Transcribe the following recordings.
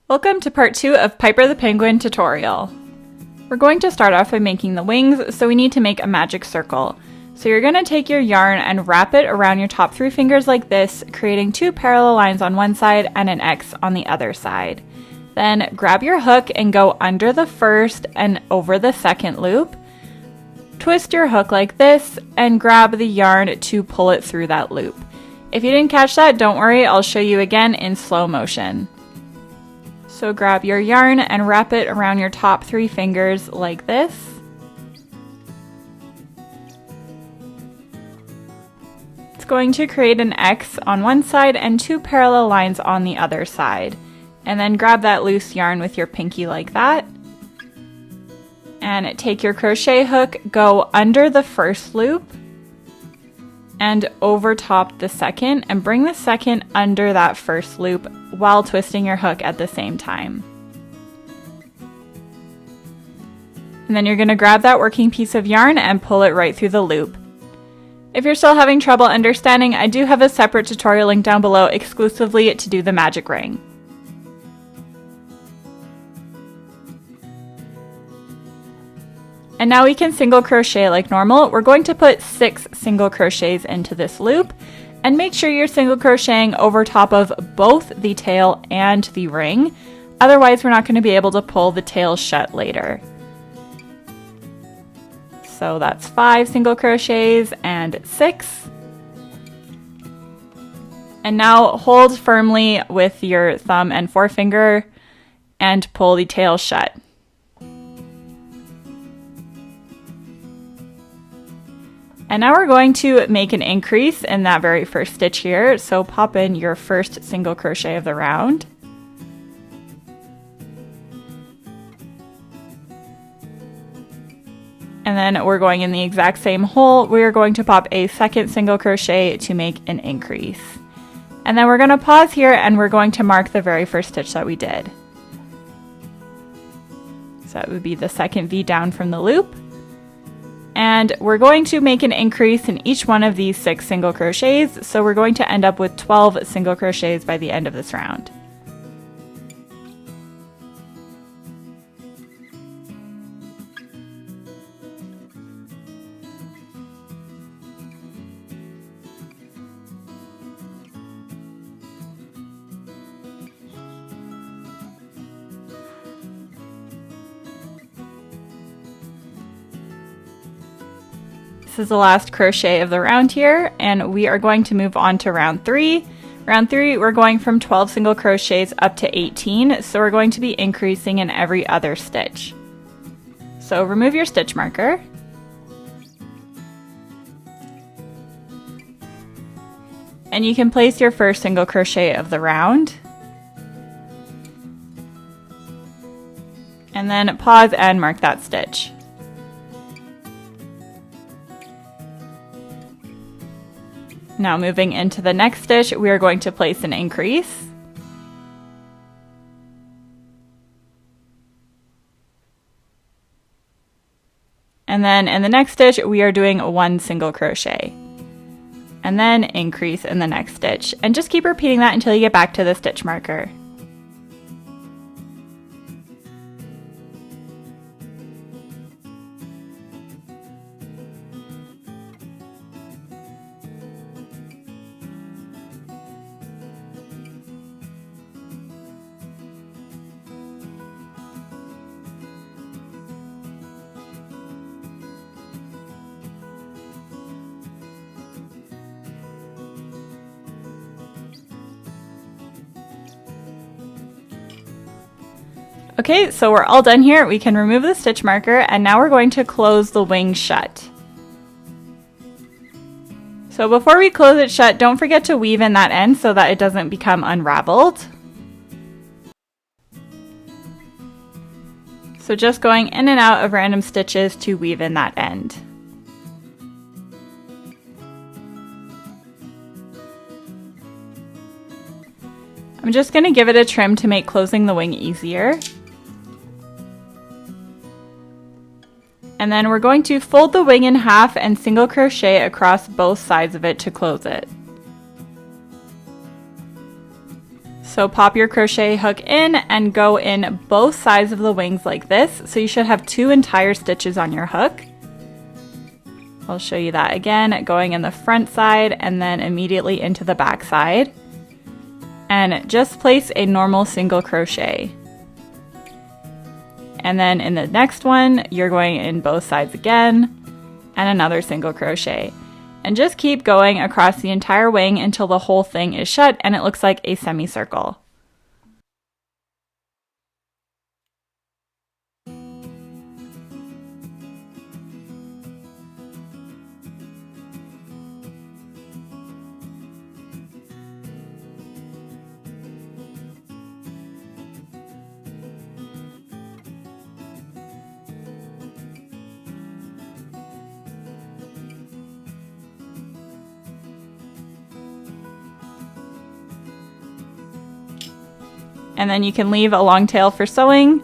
Welcome to part 2 of Piper the Penguin tutorial. We're going to start off by making the wings, so we need to make a magic circle. So you're going to take your yarn and wrap it around your top 3 fingers like this, creating 2 parallel lines on one side and an X on the other side. Then grab your hook and go under the first and over the second loop. Twist your hook like this and grab the yarn to pull it through that loop. If you didn't catch that, don't worry, I'll show you again in slow motion. So grab your yarn and wrap it around your top 3 fingers like this. It's going to create an X on one side and 2 parallel lines on the other side. And then grab that loose yarn with your pinky like that. And take your crochet hook, go under the first loop and over top the second, and bring the second under that first loop while twisting your hook at the same time. And then you're going to grab that working piece of yarn and pull it right through the loop. If you're still having trouble understanding, I do have a separate tutorial link down below exclusively to do the magic ring. And now we can single crochet like normal. We're going to put 6 single crochets into this loop, and make sure you're single crocheting over top of both the tail and the ring. Otherwise, we're not going to be able to pull the tail shut later. So that's 5 single crochets and 6. And now hold firmly with your thumb and forefinger and pull the tail shut. And now we're going to make an increase in that very first stitch here. So pop in your first single crochet of the round. And then we're going in the exact same hole. We are going to pop a second single crochet to make an increase. And then we're going to pause here and we're going to mark the very first stitch that we did. So that would be the second V down from the loop. And we're going to make an increase in each one of these 6 single crochets, so we're going to end up with 12 single crochets by the end of this round. This is the last crochet of the round here, and we are going to move on to round 3. Round 3, we're going from 12 single crochets up to 18, so we're going to be increasing in every other stitch. So remove your stitch marker. And you can place your first single crochet of the round. And then pause and mark that stitch. Now moving into the next stitch, we are going to place an increase. And then in the next stitch, we are doing 1 single crochet. And then increase in the next stitch. And just keep repeating that until you get back to the stitch marker. Okay, so we're all done here. We can remove the stitch marker, and now we're going to close the wing shut. So before we close it shut, don't forget to weave in that end so that it doesn't become unraveled. So just going in and out of random stitches to weave in that end. I'm just going to give it a trim to make closing the wing easier. And then we're going to fold the wing in half and single crochet across both sides of it to close it. So pop your crochet hook in and go in both sides of the wings like this. So you should have 2 entire stitches on your hook. I'll show you that again, going in the front side and then immediately into the back side. And just place a normal single crochet. And then in the next one, you're going in both sides again and another single crochet. And just keep going across the entire wing until the whole thing is shut and it looks like a semicircle. And then you can leave a long tail for sewing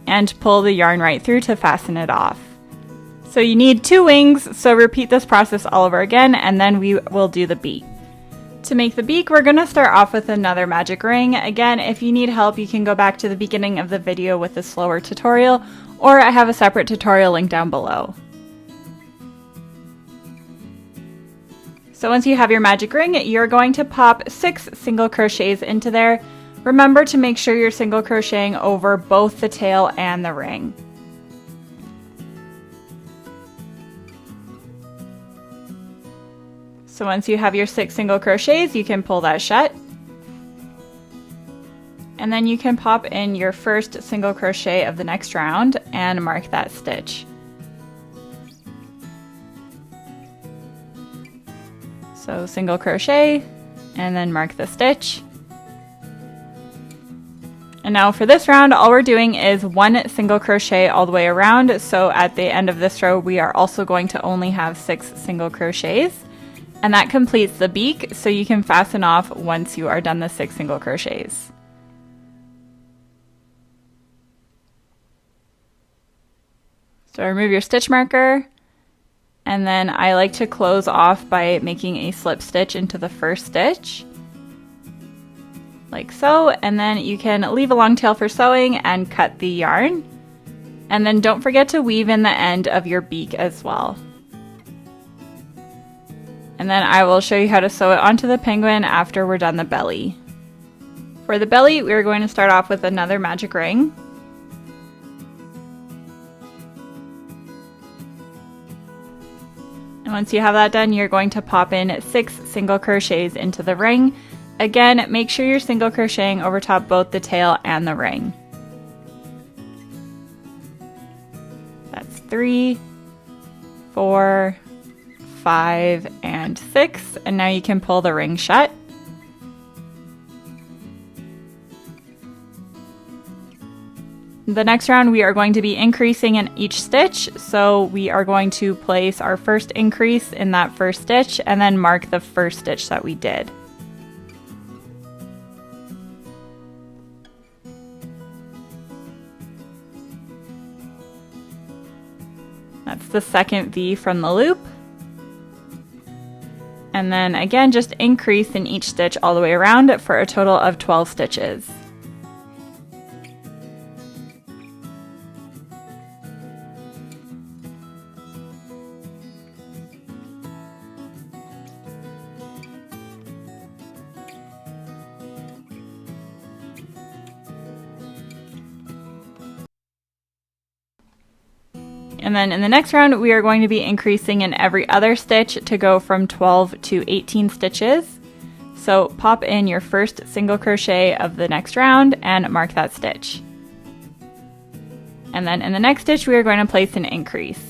and pull the yarn right through to fasten it off. So you need 2 wings, so repeat this process all over again and then we will do the beak. To make the beak, we're going to start off with another magic ring. Again, if you need help, you can go back to the beginning of the video with a slower tutorial, or I have a separate tutorial link down below. So once you have your magic ring, you're going to pop 6 single crochets into there. Remember to make sure you're single crocheting over both the tail and the ring. So once you have your 6 single crochets, you can pull that shut. And then you can pop in your first single crochet of the next round and mark that stitch. So single crochet and then mark the stitch. And now for this round, all we're doing is 1 single crochet all the way around. So at the end of this row, we are also going to only have 6 single crochets. And that completes the beak, so you can fasten off once you are done the 6 single crochets. So remove your stitch marker. And then I like to close off by making a slip stitch into the first stitch. Like so, and then you can leave a long tail for sewing and cut the yarn. And then don't forget to weave in the end of your beak as well. And then I will show you how to sew it onto the penguin after we're done the belly. For the belly, we're going to start off with another magic ring. And once you have that done, you're going to pop in 6 single crochets into the ring. Again, make sure you're single crocheting over top both the tail and the ring. That's 3, 4, 5, and 6, and now you can pull the ring shut. The next round we are going to be increasing in each stitch, so we are going to place our first increase in that first stitch and then mark the first stitch that we did. That's the second V from the loop. And then again, just increase in each stitch all the way around for a total of 12 stitches. And then in the next round, we are going to be increasing in every other stitch to go from 12 to 18 stitches. So pop in your first single crochet of the next round and mark that stitch. And then in the next stitch, we are going to place an increase.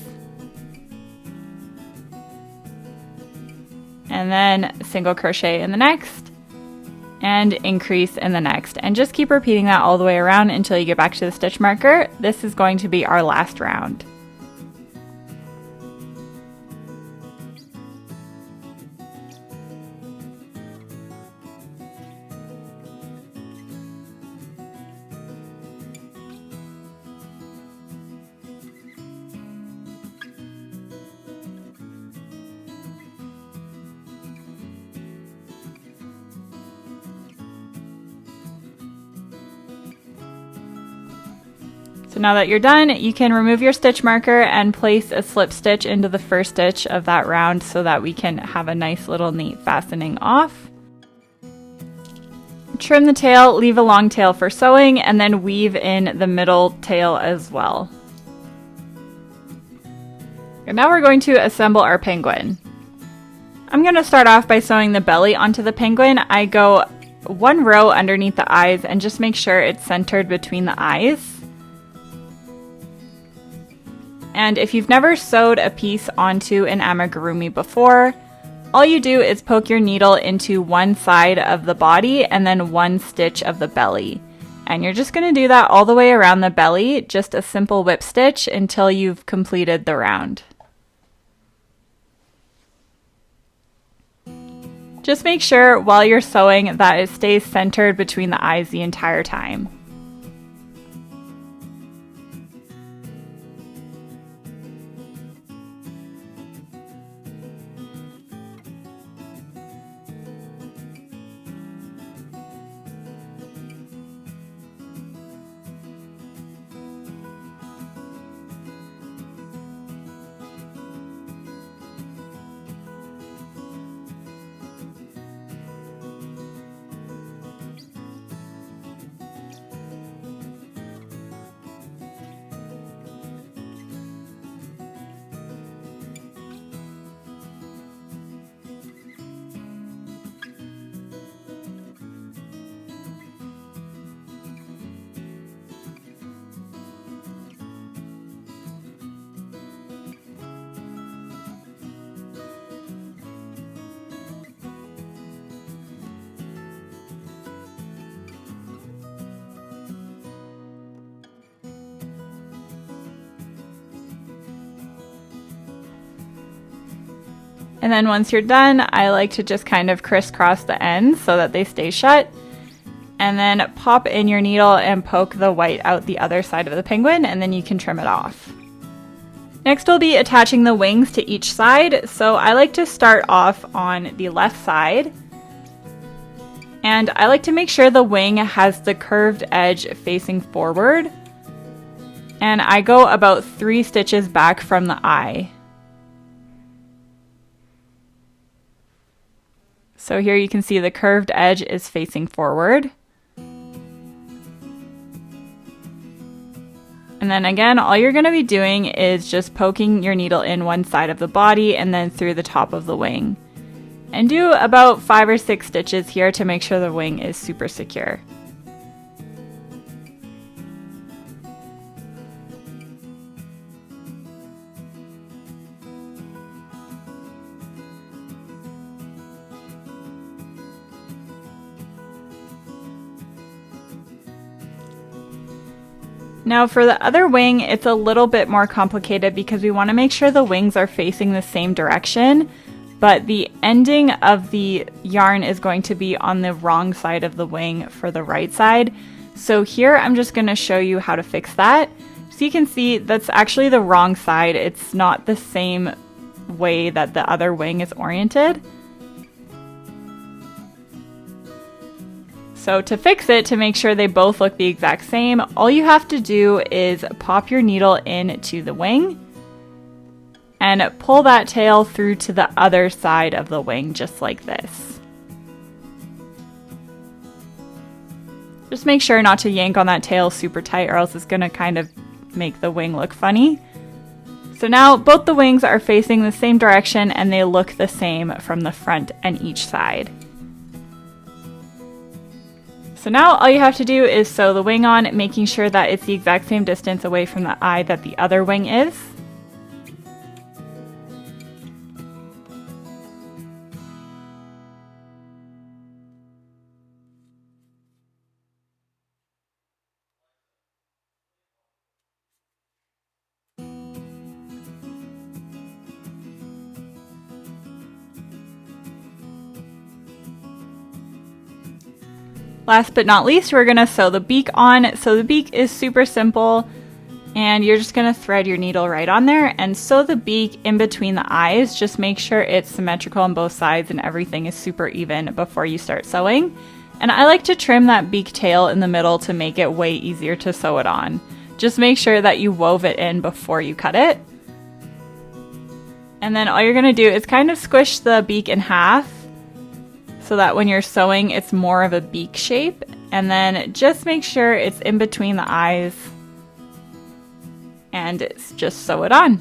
And then single crochet in the next and increase in the next. And just keep repeating that all the way around until you get back to the stitch marker. This is going to be our last round. So now that you're done, you can remove your stitch marker and place a slip stitch into the first stitch of that round so that we can have a nice little neat fastening off. Trim the tail, leave a long tail for sewing, and then weave in the middle tail as well. And now we're going to assemble our penguin. I'm going to start off by sewing the belly onto the penguin. I go one row underneath the eyes and just make sure it's centered between the eyes. And if you've never sewed a piece onto an amigurumi before, all you do is poke your needle into one side of the body and then one stitch of the belly. And you're just going to do that all the way around the belly, just a simple whip stitch until you've completed the round. Just make sure while you're sewing that it stays centered between the eyes the entire time. And then once you're done, I like to just kind of crisscross the ends so that they stay shut. And then pop in your needle and poke the white out the other side of the penguin, and then you can trim it off. Next we'll be attaching the wings to each side. So I like to start off on the left side. And I like to make sure the wing has the curved edge facing forward. And I go about 3 stitches back from the eye. So here you can see the curved edge is facing forward. And then again, all you're going to be doing is just poking your needle in one side of the body and then through the top of the wing. And do about 5 or 6 stitches here to make sure the wing is super secure. Now for the other wing, it's a little bit more complicated because we want to make sure the wings are facing the same direction, but the ending of the yarn is going to be on the wrong side of the wing for the right side. So here I'm just going to show you how to fix that. So you can see that's actually the wrong side. It's not the same way that the other wing is oriented. So to fix it, to make sure they both look the exact same, all you have to do is pop your needle into the wing and pull that tail through to the other side of the wing, just like this. Just make sure not to yank on that tail super tight or else it's going to kind of make the wing look funny. So now both the wings are facing the same direction and they look the same from the front and each side. So now all you have to do is sew the wing on, making sure that it's the exact same distance away from the eye that the other wing is. Last but not least, we're going to sew the beak on. So the beak is super simple and you're just going to thread your needle right on there and sew the beak in between the eyes. Just make sure it's symmetrical on both sides and everything is super even before you start sewing. And I like to trim that beak tail in the middle to make it way easier to sew it on. Just make sure that you wove it in before you cut it. And then all you're gonna do is kind of squish the beak in half so that when you're sewing, it's more of a beak shape. And then just make sure it's in between the eyes and just sew it on.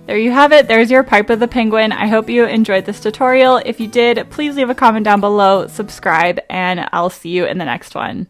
There you have it. There's your Piper the Penguin. I hope you enjoyed this tutorial. If you did, please leave a comment down below, subscribe, and I'll see you in the next one.